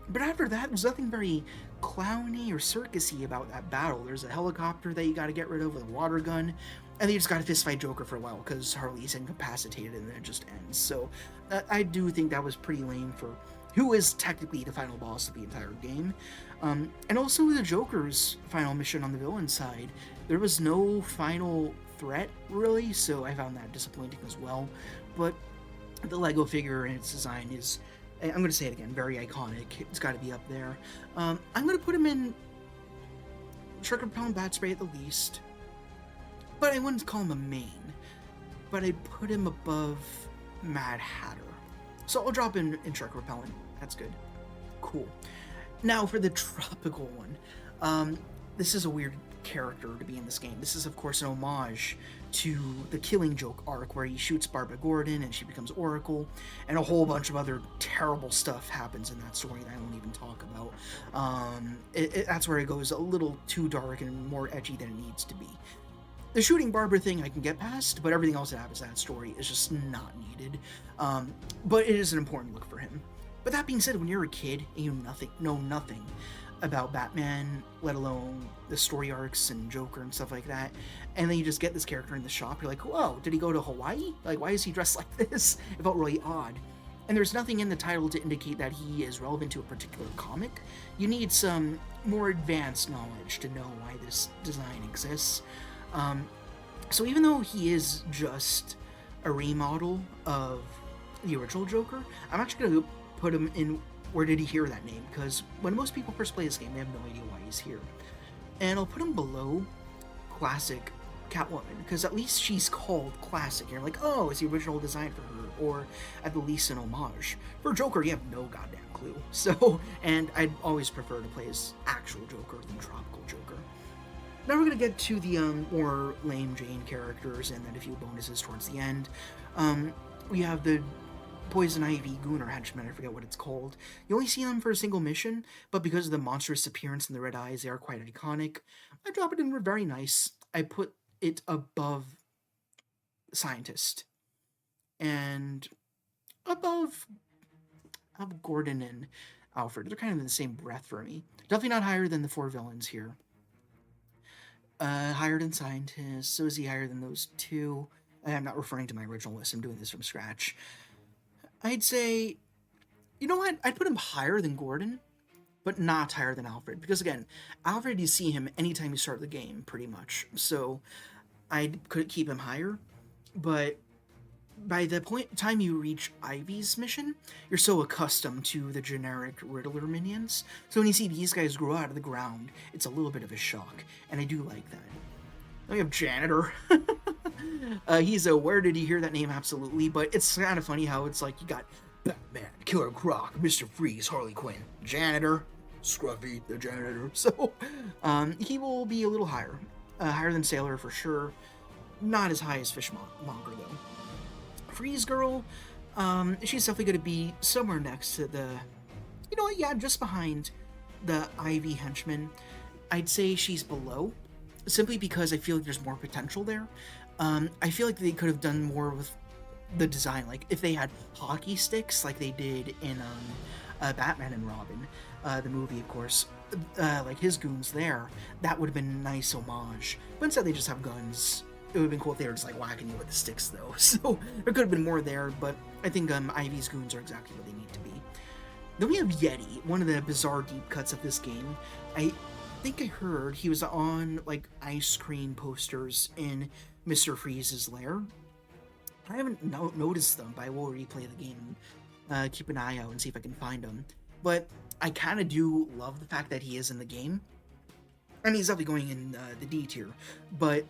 But after that, there's nothing very clowny or circusy about that battle. There's a helicopter that you gotta get rid of with a water gun, and then you just gotta fistfight Joker for a while because Harley's incapacitated and then it just ends. So I do think that was pretty lame for who is technically the final boss of the entire game. And also the Joker's final mission on the villain side. There was no final threat, really, so I found that disappointing as well. But the Lego figure and its design is, I'm going to say it again, very iconic. It's got to be up there. I'm going to put him in Trigger Repellent Bat Spray at the least, but I wouldn't call him a main. But I'd put him above Mad Hatter. So I'll drop in Trigger Repellent. That's good. Cool. Now for the tropical one. This is a weird character to be in this game. This is, of course, an homage to the Killing Joke arc where he shoots Barbara Gordon and she becomes Oracle, and a whole bunch of other terrible stuff happens in that story that I won't even talk about. That's where it goes a little too dark and more edgy than it needs to be. The shooting Barbara thing I can get past, but everything else that happens in that story is just not needed. But it is an important look for him. But that being said, when you're a kid and you know nothing about Batman, let alone the story arcs and Joker and stuff like that, and then you just get this character in the shop, you're like, whoa, did he go to Hawaii? Like, why is he dressed like this? It felt really odd. And there's nothing in the title to indicate that he is relevant to a particular comic. You need some more advanced knowledge to know why this design exists. So even though he is just a remodel of the original Joker, I'm actually going to put him in Where Did He Hear That Name? Because when most people first play this game, they have no idea why he's here. And I'll put him below classic Catwoman, because at least she's called classic. You're like, oh, it's the original design for her, or at the least an homage. For Joker, you have no goddamn clue. So, and I'd always prefer to play as actual Joker than tropical Joker. Now we're going to get to the more lame Jane characters and then a few bonuses towards the end. We have the Poison Ivy Goon or Henchman, I forget what it's called. You only see them for a single mission, but because of the monstrous appearance and the red eyes, they are quite iconic. I drop it in very nice. I put it above Scientist and above Gordon and Alfred. They're kind of in the same breath for me. Definitely not higher than the 4 villains here. Higher than Scientist. So is he higher than those 2? I'm not referring to my original list. I'm doing this from scratch. I'd say, you know what? I'd put him higher than Gordon, but not higher than Alfred. Because again, Alfred, you see him anytime you start the game, pretty much. So I could keep him higher. But by the time you reach Ivy's mission, you're so accustomed to the generic Riddler minions. So when you see these guys grow out of the ground, it's a little bit of a shock. And I do like that. Then we have Janitor. He's a Where Did He Hear That Name? Absolutely, but it's kind of funny how it's like you got Batman, Killer Croc, Mr. Freeze, Harley Quinn, Janitor, Scruffy, the Janitor. So he will be a little higher. Higher than Sailor for sure. Not as high as Fishmonger though. Freeze Girl, she's definitely going to be somewhere next to the, you know what, yeah, just behind the Ivy Henchman. I'd say she's below, simply because I feel like there's more potential there. I feel like they could have done more with the design, like if they had hockey sticks like they did in Batman and Robin, the movie, of course, like his goons there, that would have been a nice homage. But instead they just have guns. It would have been cool if they were just like whacking you with the sticks though. So there could have been more there, but I think Ivy's goons are exactly what they need to be. Then we have Yeti, one of the bizarre deep cuts of this game. I think I heard he was on like ice cream posters in Mr. Freeze's lair. I haven't noticed them, but I will replay the game, keep an eye out and see if I can find them. But I kind of do love the fact that he is in the game. I mean, he's definitely going in the D tier, but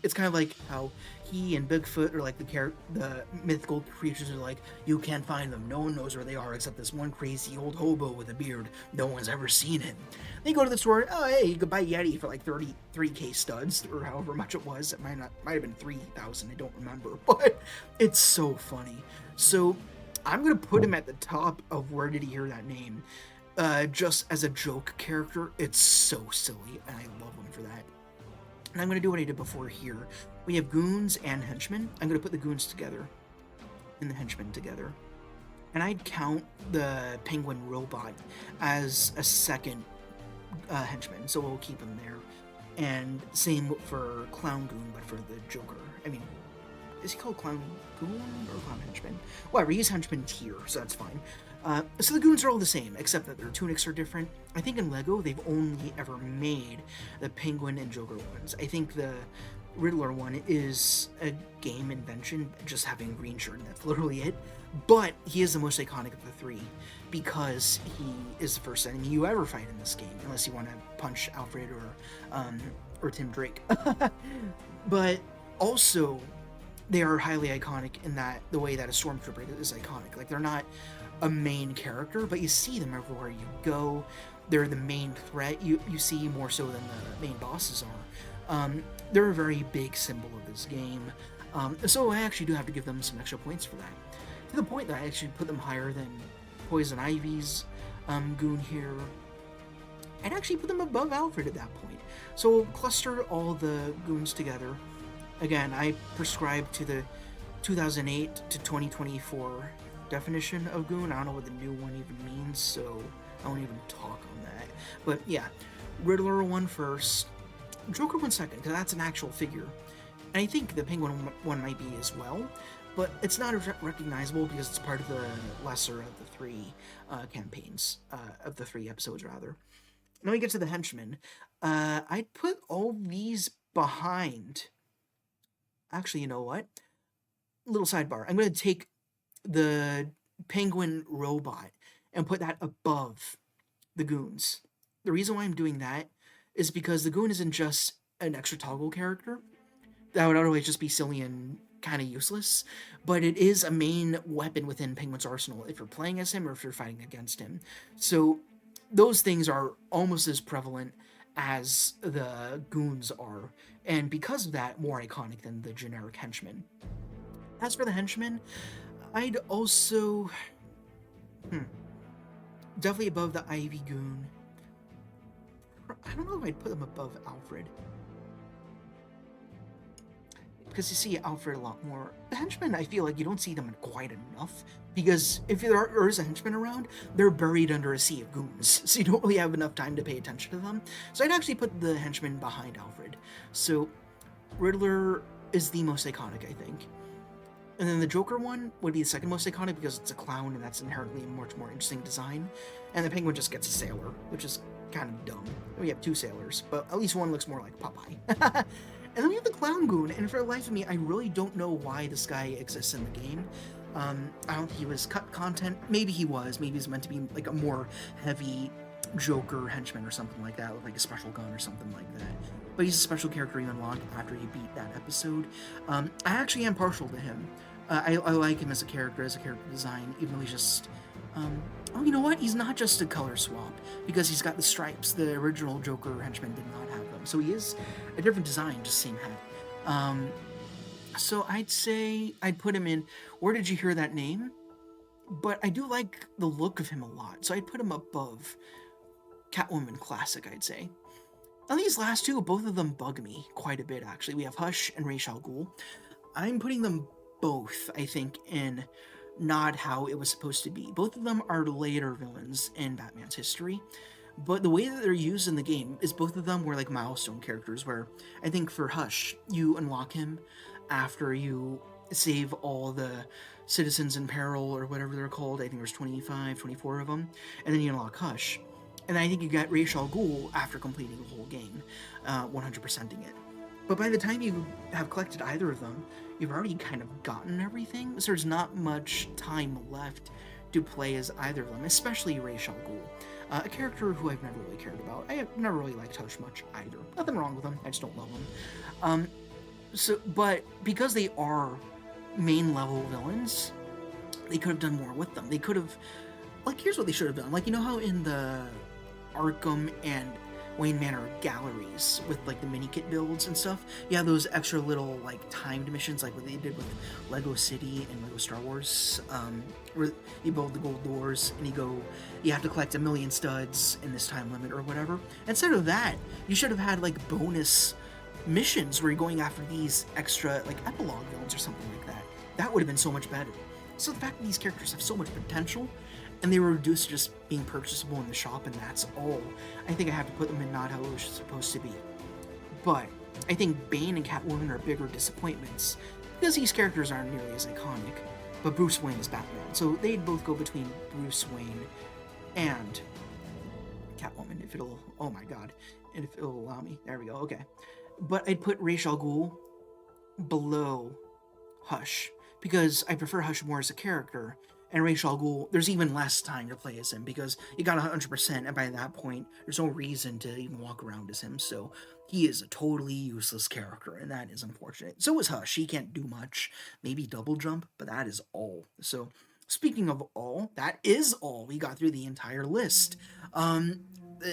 it's kind of like how he and Bigfoot are like the mythical creatures are like, you can't find them. No one knows where they are except this one crazy old hobo with a beard. No one's ever seen him. They go to the store. Oh, hey, you could buy Yeti for like 33k studs or however much it was. It might have been 3,000. I don't remember, but it's so funny. So I'm gonna put him at the top of where did he hear that name? Just as a joke character, it's so silly, and I love him for that. And I'm going to do what I did before here. We have goons and henchmen. I'm going to put the goons together and the henchmen together. And I'd count the penguin robot as a second henchman, so we'll keep him there. And same for Clown Goon, but for the Joker. I mean, is he called Clown Goon or Clown Henchman? Whatever, he's henchman tier, so that's fine. So the goons are all the same, except that their tunics are different. I think in LEGO, they've only ever made the Penguin and Joker ones. I think the Riddler one is a game invention, just having a green shirt, and that's literally it. But he is the most iconic of the three, because he is the first enemy you ever fight in this game, unless you want to punch Alfred or Tim Drake. But also, they are highly iconic in that the way that a stormtrooper is iconic. Like, they're not a main character, but you see them everywhere you go. They're the main threat you see more so than the main bosses are. They're a very big symbol of this game. So I actually do have to give them some extra points for that. To the point that I actually put them higher than Poison Ivy's goon here. I'd actually put them above Alfred at that point. So we'll cluster all the goons together. Again, I prescribe to the 2008 to 2024 definition of goon. I don't know what the new one even means, so I won't even talk on that. But yeah, Riddler one first, Joker one second, because that's an actual figure. And I think the Penguin one might be as well, but it's not recognizable because it's part of the lesser of the three campaigns, of the three episodes, rather. Now we get to the henchmen. I'd put all these behind. Actually, you know what? Little sidebar. I'm going to take the penguin robot and put that above the goons. The reason why I'm doing that is because the goon isn't just an extra toggle character. That would otherwise just be silly and kind of useless, but it is a main weapon within Penguin's arsenal if you're playing as him or if you're fighting against him. So those things are almost as prevalent as the goons are, and because of that, more iconic than the generic henchmen. As for the henchmen, I'd also... definitely above the Ivy Goon. I don't know if I'd put them above Alfred. Because you see Alfred a lot more. The henchmen, I feel like you don't see them quite enough. Because if there is a henchman around, they're buried under a sea of goons. So you don't really have enough time to pay attention to them. So I'd actually put the henchmen behind Alfred. So Riddler is the most iconic, I think. And then the Joker one would be the second most iconic because it's a clown and that's inherently a much more interesting design. And the Penguin just gets a sailor, which is kind of dumb. We have two sailors, but at least one looks more like Popeye. And then we have the Clown Goon, and for the life of me, I really don't know why this guy exists in the game. I don't think he was cut content. Maybe he was. Maybe he's meant to be like a more heavy Joker henchman or something like that, with like a special gun or something like that. But he's a special character you unlock after you beat that episode. I actually am partial to him. I like him as a character design, even though he's just... oh, you know what? He's not just a color swap, because he's got the stripes. The original Joker henchman did not have them. So he is a different design, just same hat. So I'd say I'd put him in Where Did You Hear That Name? But I do like the look of him a lot, so I'd put him above Catwoman Classic, I'd say. Now these last two, both of them bug me quite a bit, actually. We have Hush and Ra's al Ghul. I'm putting them both, I think, in not how it was supposed to be. Both of them are later villains in Batman's history, but the way that they're used in the game is both of them were like milestone characters, where I think for Hush, you unlock him after you save all the citizens in peril or whatever they're called. I think there's 25, 24 of them. And then you unlock Hush. And I think you get Ra's al Ghul after completing the whole game, 100%ing it. But by the time you have collected either of them, you've already kind of gotten everything, so there's not much time left to play as either of them, especially Ra's al Ghul, a character who I've never really cared about. I have never really liked Hush much either. Nothing wrong with him, I just don't love him. But because they are main level villains, they could have done more with them. They could have, like, here's what they should have done. Like, you know how in the Arkham and Wayne Manor galleries with like the mini kit builds and stuff, you have those extra little like timed missions, like what they did with Lego City and Lego Star Wars, where you build the gold doors and you have to collect 1 million studs in this time limit or whatever. Instead of that, you should have had like bonus missions where you're going after these extra like epilogue villains or something like that. That would have been so much better. So the fact that these characters have so much potential, and they were reduced to just being purchasable in the shop, and that's all, I think I have to put them in not how it was supposed to be. But I think Bane and Catwoman are bigger disappointments, because these characters aren't nearly as iconic, but Bruce Wayne is Batman, so they'd both go between Bruce Wayne and Catwoman, if it'll, oh my god, and if it'll allow me, there we go, okay. But I'd put Ra's al Ghul below Hush, because I prefer Hush more as a character, and Ra's al Ghul, there's even less time to play as him, because you got 100%, and by that point, there's no reason to even walk around as him, so he is a totally useless character, and that is unfortunate. So is Hush, he can't do much, maybe double jump, but that is all. So, speaking of all, that is all. We got through the entire list.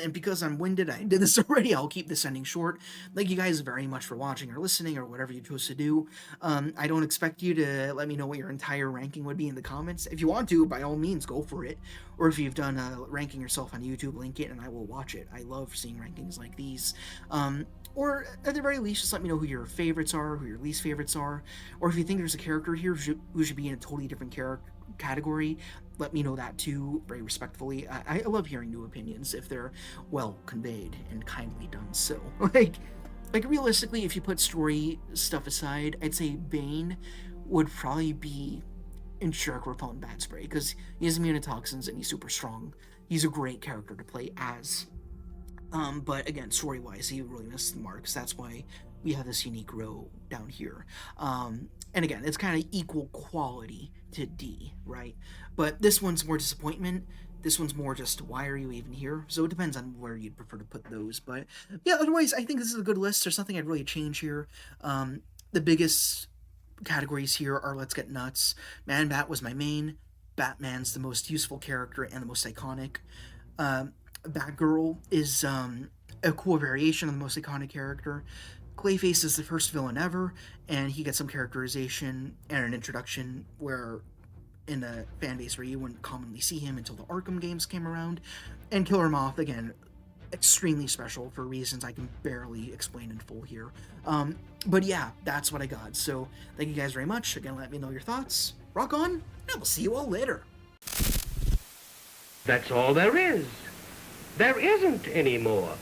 And because I'm winded, I did this already, I'll keep this ending short. Thank you guys very much for watching or listening or whatever you chose to do. I don't expect you to let me know what your entire ranking would be in the comments. If you want to, by all means, go for it. Or if you've done a ranking yourself on YouTube, link it and I will watch it. I love seeing rankings like these. Or at the very least, just let me know who your favorites are, who your least favorites are. Or if you think there's a character here who should be in a totally different category, let me know that too, very respectfully. I love hearing new opinions if they're well conveyed and kindly done so. like realistically, if you put story stuff aside, I'd say Bane would probably be in Shark Repellent Bat Spray, because he has immune to toxins and he's super strong. He's a great character to play as. But again, story-wise, he really missed the marks. That's why we have this unique row down here. And again, it's kind of equal quality to D, right? But this one's more disappointment. This one's more just, why are you even here? So it depends on where you'd prefer to put those. But yeah, otherwise, I think this is a good list. There's nothing I'd really change here. The biggest categories here are Let's Get Nuts. Man-Bat was my main. Batman's the most useful character and the most iconic. Batgirl is a cool variation of the most iconic character. Clayface is the first villain ever, and he gets some characterization and an introduction where in a fan base where you wouldn't commonly see him until the Arkham games came around. And Killer Moth, again, extremely special for reasons I can barely explain in full here. But yeah, that's what I got. So thank you guys very much. Again, let me know your thoughts. Rock on, and we'll see you all later. That's all there is. There isn't any more.